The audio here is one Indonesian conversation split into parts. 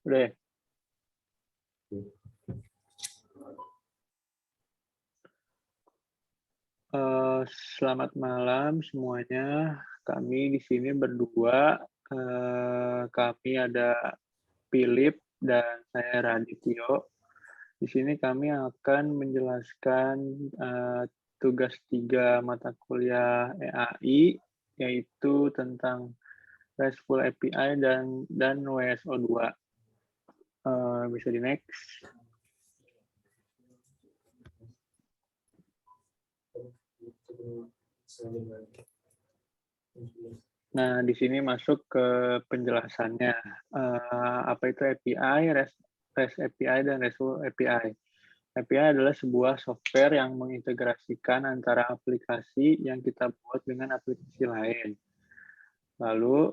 Udah ya? Selamat malam semuanya. Kami di sini berdua. Kami ada Philip dan saya Radityo. Di sini kami akan menjelaskan tugas 3 mata kuliah EAI, yaitu tentang RESTful API dan WSO2. Bisa di next. Nah, di sini masuk ke penjelasannya. Apa itu API, REST API, dan RESTful API. API adalah sebuah software yang mengintegrasikan antara aplikasi yang kita buat dengan aplikasi lain. Lalu,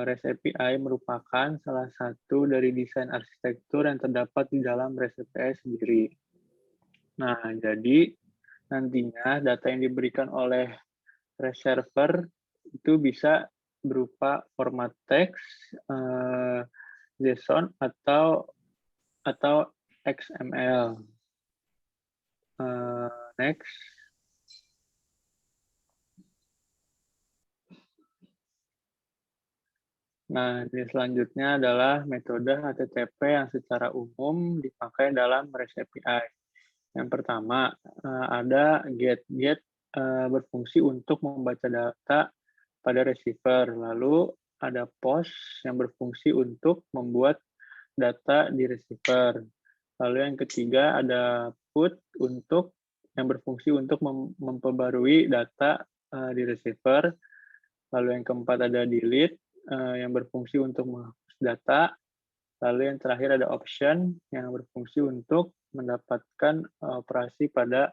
REST API merupakan salah satu dari desain arsitektur yang terdapat di dalam REST API sendiri. Nah, jadi nantinya data yang diberikan oleh REST server itu bisa berupa format teks, JSON atau XML. Next. Nah, ini selanjutnya adalah metode HTTP yang secara umum dipakai dalam REST API. Yang pertama, ada GET. GET berfungsi untuk membaca data pada receiver. Lalu ada POST yang berfungsi untuk membuat data di receiver. Lalu yang ketiga ada PUT yang berfungsi untuk memperbarui data di receiver. Lalu yang keempat ada delete yang berfungsi untuk menghapus data. Lalu yang terakhir ada option yang berfungsi untuk mendapatkan operasi pada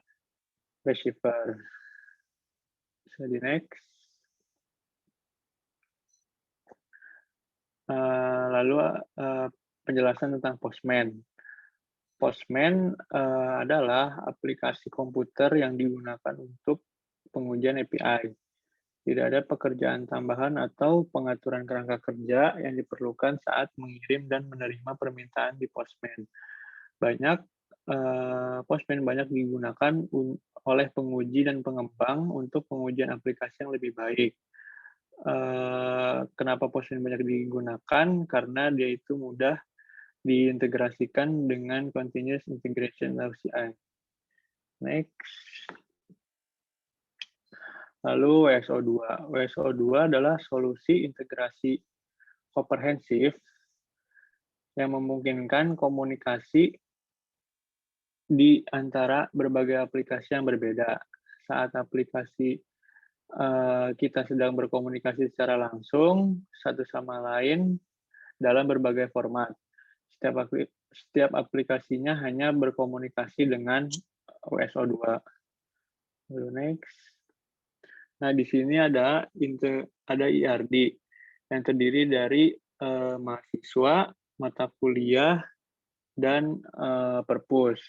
receiver. Bisa di next. Lalu penjelasan tentang Postman. Postman adalah aplikasi komputer yang digunakan untuk pengujian API. Tidak ada pekerjaan tambahan atau pengaturan kerangka kerja yang diperlukan saat mengirim dan menerima permintaan di Postman. Postman banyak digunakan oleh penguji dan pengembang untuk pengujian aplikasi yang lebih baik. Kenapa Postman banyak digunakan? Karena dia itu mudah diintegrasikan dengan continuous integration atau CI. Next. Lalu WSO2. WSO2 adalah solusi integrasi komprehensif yang memungkinkan komunikasi di antara berbagai aplikasi yang berbeda. Saat aplikasi kita sedang berkomunikasi secara langsung satu sama lain dalam berbagai format. Setiap aplikasinya hanya berkomunikasi dengan WSO2. Lalu next. Nah, di sini ada IRD yang terdiri dari mahasiswa, mata kuliah, dan perpus.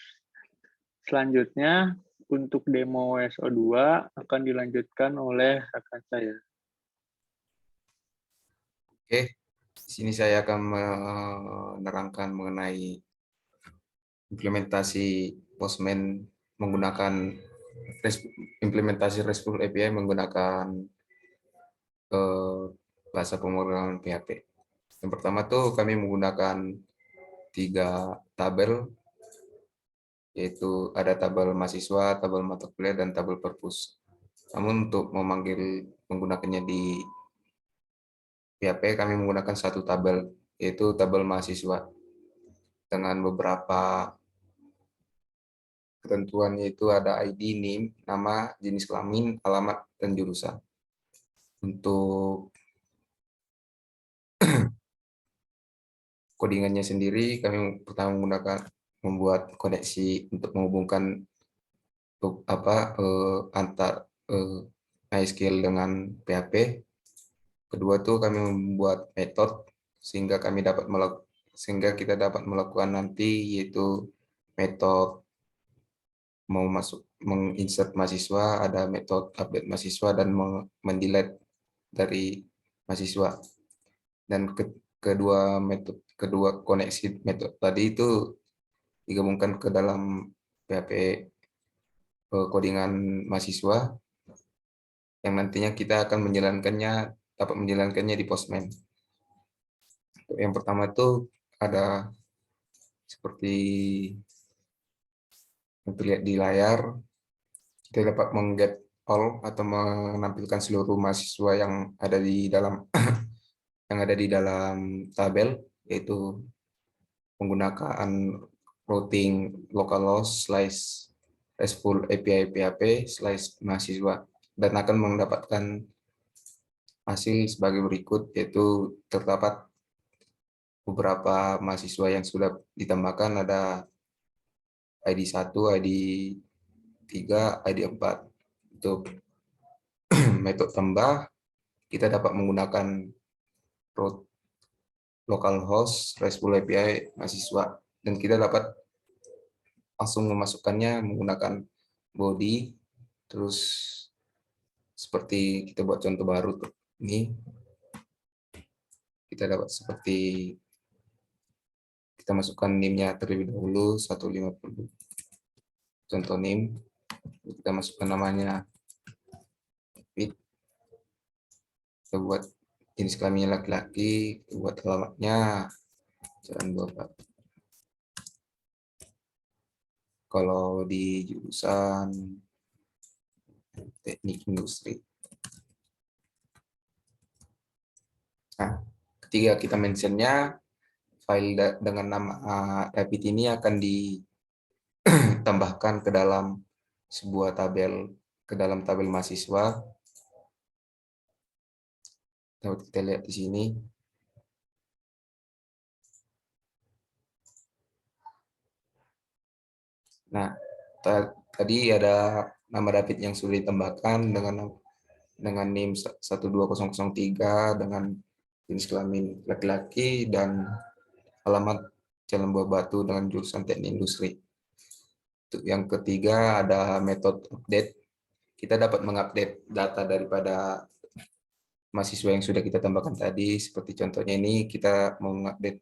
Selanjutnya, untuk demo WSO2 akan dilanjutkan oleh rekan saya. Oke, di sini saya akan menerangkan mengenai implementasi Postman menggunakan implementasi RESTful API menggunakan bahasa pemrograman PHP. Yang pertama tuh kami menggunakan 3 tabel, yaitu ada tabel mahasiswa, tabel mata kuliah, dan tabel perpus. Namun untuk menggunakannya di PHP kami menggunakan satu tabel, yaitu tabel mahasiswa dengan beberapa ketentuan, yaitu ada ID, NIM, nama, jenis kelamin, alamat, dan jurusan. Untuk codingannya sendiri kami pertama membuat koneksi untuk menghubungkan antar MySQL dengan PHP. Kedua tuh kami membuat metode sehingga kita dapat melakukan nanti, yaitu metode menginsert mahasiswa, ada metode update mahasiswa, dan mendelete dari mahasiswa. Dan kedua koneksi metode tadi itu digabungkan ke dalam PHP codingan mahasiswa yang nantinya kita akan dapat menjalankannya di Postman. Yang pertama itu ada seperti yang terlihat di layar, kita dapat mengget all atau menampilkan seluruh mahasiswa yang ada di dalam tabel, yaitu menggunakan routing localhost slash RESTful API PHP slash mahasiswa, dan akan mendapatkan hasil sebagai berikut, yaitu terdapat beberapa mahasiswa yang sudah ditambahkan, ada ID 1, ID 3, ID 4. Untuk metode tambah, kita dapat menggunakan route localhost RESTful API mahasiswa, dan kita dapat langsung memasukkannya menggunakan body. Terus seperti kita buat contoh baru tuh, ini kita dapat seperti kita masukkan NIM-nya terlebih dahulu 150, contoh NIM, kita masukkan namanya, kita buat jenis kelaminnya laki-laki, kita buat alamatnya Jalan Bapak. Kalau di jurusan teknik industri. Nah, ketika kita mentionnya, file dengan nama Rapid ini akan ditambahkan ke dalam sebuah tabel, ke dalam tabel mahasiswa. Dapat kita lihat di sini. Nah, tadi ada nama David yang sudah ditambahkan dengan NIM 12003 dengan jenis kelamin laki-laki dan alamat Jalan Buah Batu dengan jurusan teknik industri. Yang ketiga ada metode update. Kita dapat mengupdate data daripada mahasiswa yang sudah kita tambahkan tadi. Seperti contohnya ini, kita mau mengupdate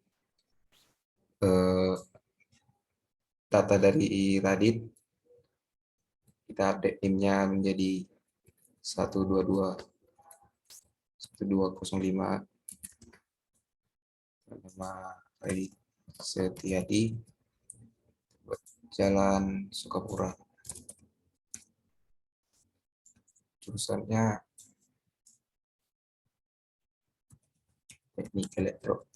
data dari Radit. Kita update NIM-nya menjadi 122 1205. Nama Radit Setiadi, Jalan Sukapura. Jurusannya teknik elektro.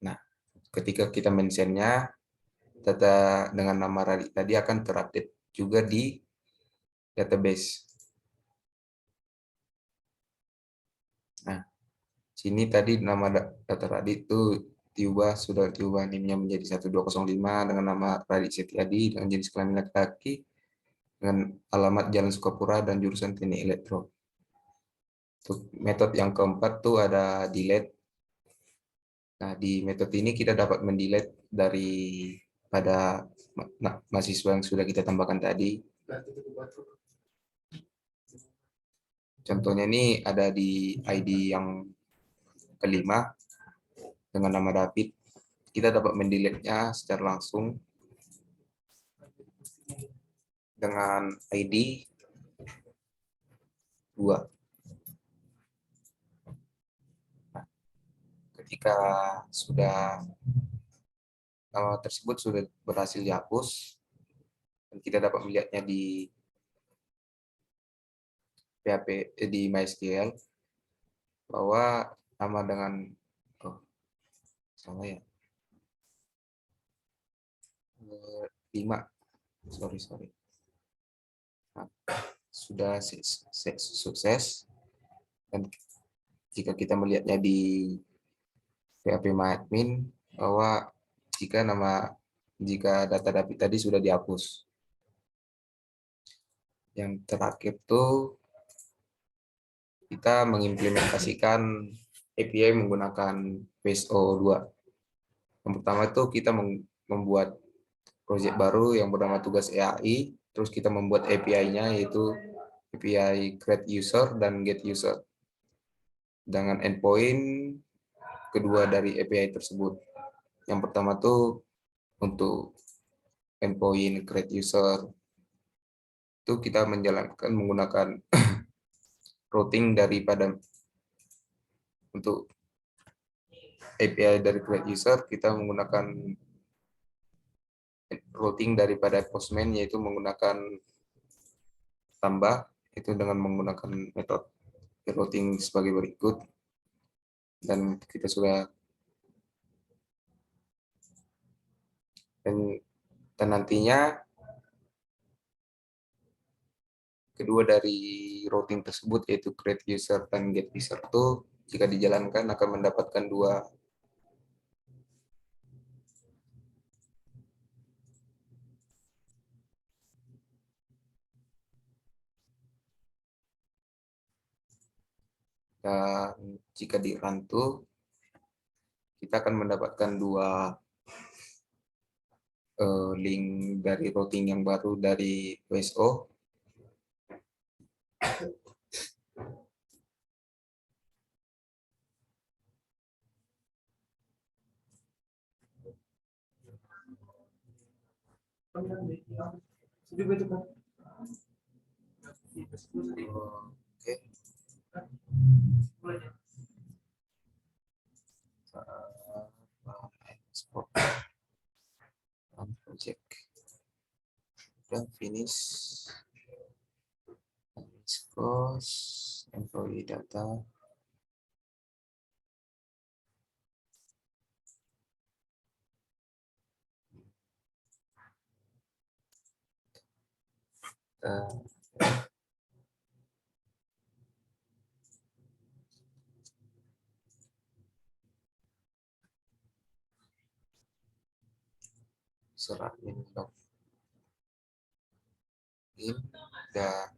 Nah, ketika kita mentionnya, data dengan nama Radit tadi akan terupdate juga di database. Nah, sini tadi nama data Radit itu sudah diubah NIM-nya menjadi 1205 dengan nama Radit Setiadi dengan jenis kelamin laki-laki dengan alamat Jalan Sukapura dan jurusan teknik elektro. Untuk metode yang keempat tuh ada delete. Nah, di metode ini kita dapat mendelete pada mahasiswa yang sudah kita tambahkan tadi. Contohnya ini ada di ID yang kelima dengan nama David. Kita dapat mendelete-nya secara langsung dengan ID 2. Nah, ketika nama tersebut sudah berhasil dihapus, dan kita dapat melihatnya di PHP di MySQL bahwa nama dengan salah ya, 5, sorry. Nah, sudah sukses, dan jika kita melihatnya di PHP MyAdmin bahwa jika data David tadi sudah dihapus. Yang terakhir tuh kita mengimplementasikan API menggunakan PSO2. Yang pertama itu kita membuat project baru yang bernama tugas EAI, terus kita membuat API-nya yaitu API create user dan get user dengan endpoint kedua dari API tersebut. Yang pertama tuh untuk endpoint create user, itu kita menjalankan menggunakan routing daripada untuk API dari create user, kita menggunakan routing daripada Postman, yaitu menggunakan tambah, itu dengan menggunakan metode routing sebagai berikut. Dan kita sudah dan nantinya kedua dari routing tersebut, yaitu create user dan get user, itu jika dijalankan akan mendapatkan dua dan jika di run tuh kita akan mendapatkan dua link dari routing yang baru dari WSO. Oke. Export project. Udah finish. Cost, employee data. Serahin login dan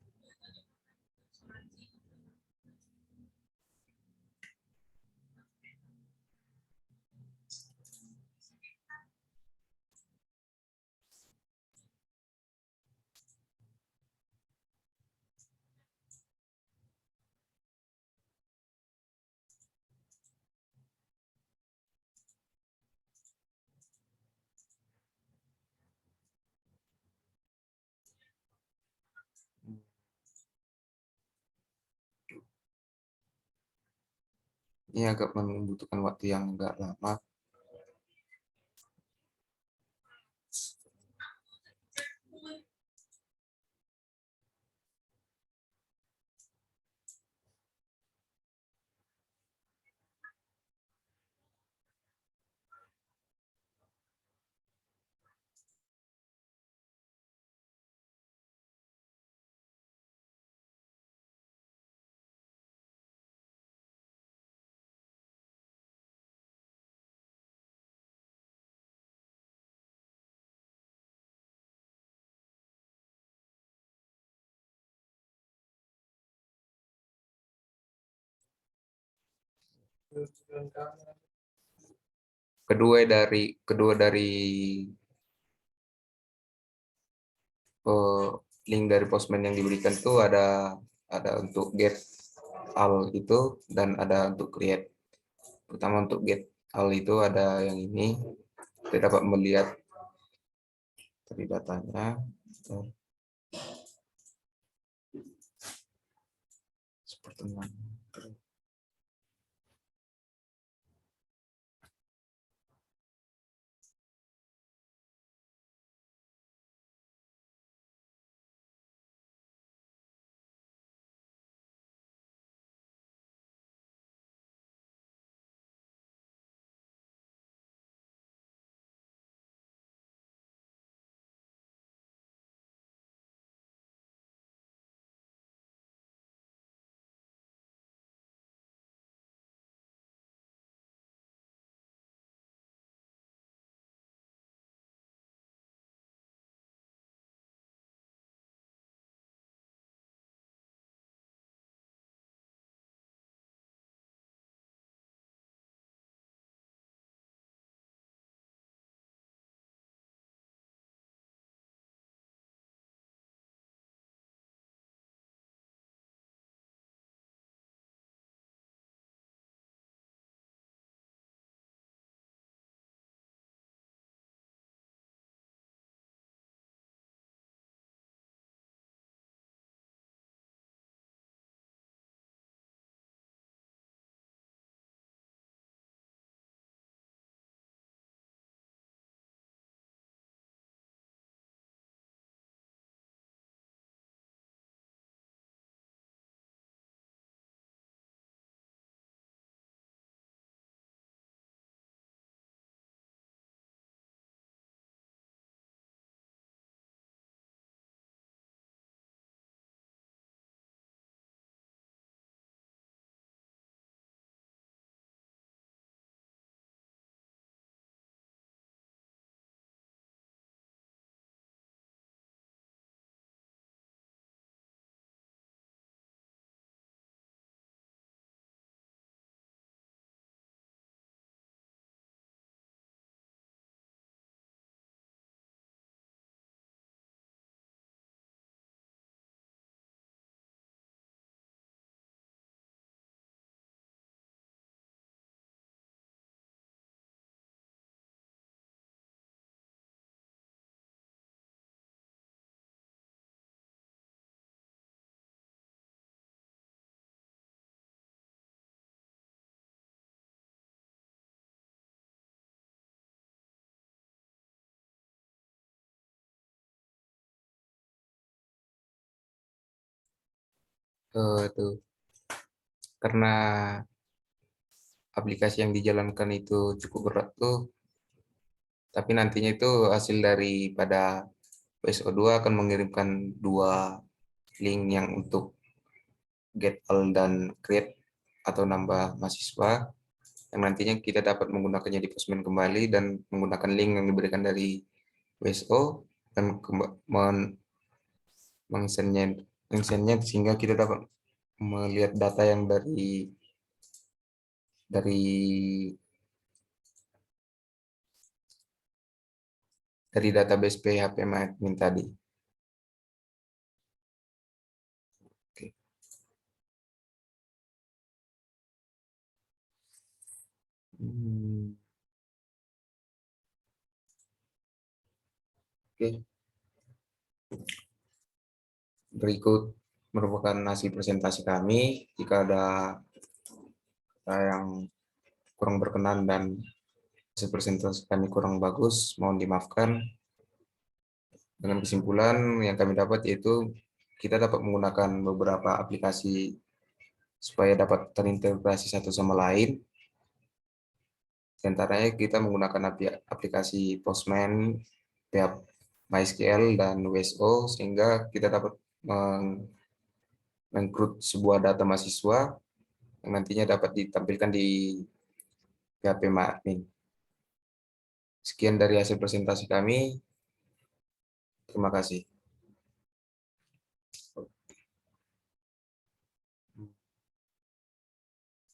ini agak membutuhkan waktu yang agak lama. Kedua dari link dari Postman yang diberikan itu ada untuk get al itu dan ada untuk create. Pertama untuk get al itu ada yang ini, kita dapat melihat dari datanya seperti tuh karena aplikasi yang dijalankan itu cukup berat tuh, tapi nantinya itu hasil daripada PSO2 akan mengirimkan dua link yang untuk get all dan create atau nambah mahasiswa, yang nantinya kita dapat menggunakannya di Postman kembali dan menggunakan link yang diberikan dari WSO dan meng-sendnya sehingga kita dapat melihat data yang dari database PHP admin tadi. Oke. Oke. Berikut merupakan hasil presentasi kami. Jika ada yang kurang berkenan dan hasil presentasi kami kurang bagus, mohon dimaafkan. Dengan kesimpulan yang kami dapat yaitu kita dapat menggunakan beberapa aplikasi supaya dapat terintegrasi satu sama lain. Di antaranya kita menggunakan aplikasi Postman, MySQL, dan WSO sehingga kita dapat mengcrude sebuah data mahasiswa yang nantinya dapat ditampilkan di PHP admin. Sekian dari hasil presentasi kami. Terima kasih.